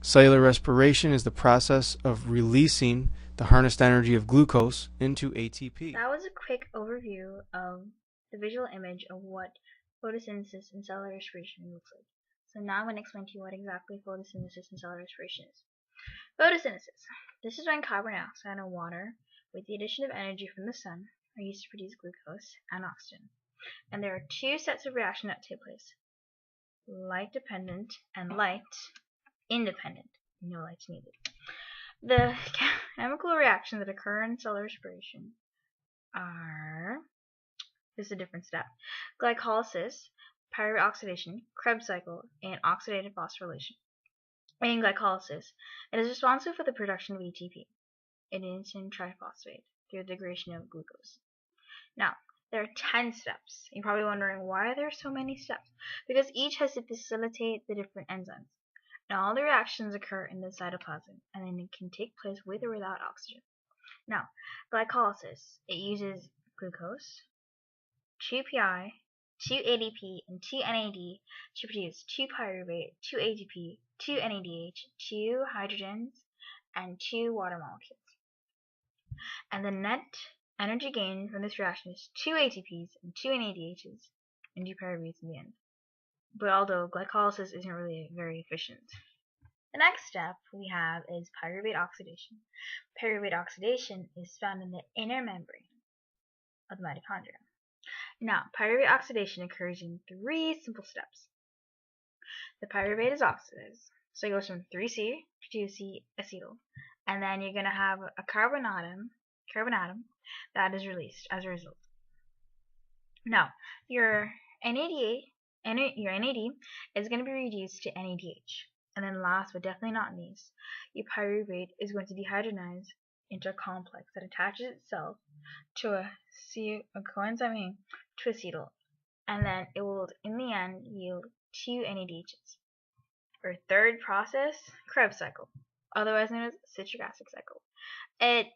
Cellular respiration is the process of releasing the harnessed energy of glucose into ATP. That was a quick overview of the visual image of what photosynthesis and cellular respiration looks like. So now I'm going to explain to you what exactly photosynthesis and cellular respiration is. Photosynthesis. This is when carbon dioxide and water, with the addition of energy from the sun, are used to produce glucose and oxygen. And there are two sets of reactions that take place: light dependent and light independent. No light's needed. The chemical reactions that occur in cellular respiration are, this is a different step: glycolysis, pyruvate oxidation, Krebs cycle, and oxidative phosphorylation. In glycolysis, it is responsible for the production of ATP, adenosine triphosphate, through the degradation of glucose. Now, there are 10 steps. You're probably wondering why there are so many steps. Because each has to facilitate the different enzymes. Now, all the reactions occur in the cytoplasm, and then it can take place with or without oxygen. Now, glycolysis, it uses glucose, 2-PI, 2-ADP, and 2-NAD to produce 2-pyruvate, 2-ATP, 2-NADH, 2 hydrogens, and 2 water molecules. And the net energy gained from this reaction is 2 ATPs and 2 NADHs and 2 pyruvates in the end. But although glycolysis isn't really very efficient. The next step we have is pyruvate oxidation. Pyruvate oxidation is found in the inner membrane of the mitochondria. Now, pyruvate oxidation occurs in 3 simple steps. The pyruvate is oxidized, so it goes from 3C to 2C acetyl, and then you're going to have a carbon atom that is released as a result. Now, your NAD is going to be reduced to NADH. And then last but definitely not least, your pyruvate is going to dehydrogenase into a complex that attaches itself to a coenzyme to acetyl. And then it will, in the end, yield 2 NADHs. Our third process, Krebs cycle, otherwise known as citric acid cycle. It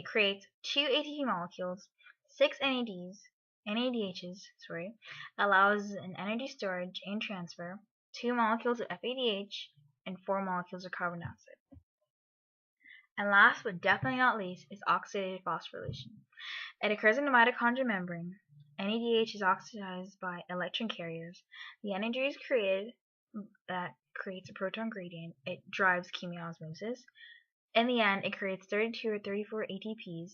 creates 2 ATP molecules, 6 NADHs, allows an energy storage and transfer, 2 molecules of FADH, and 4 molecules of carbon dioxide. And last but definitely not least is oxidative phosphorylation. It occurs in the mitochondrial membrane. NADH is oxidized by electron carriers. The energy is created that creates a proton gradient. It drives chemiosmosis. In the end, it creates 32 or 34 ATPs.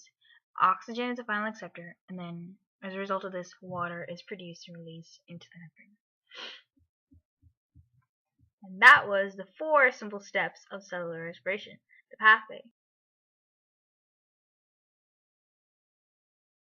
Oxygen is the final acceptor, and then as a result of this, water is produced and released into the membrane. And that was the 4 simple steps of cellular respiration, the pathway.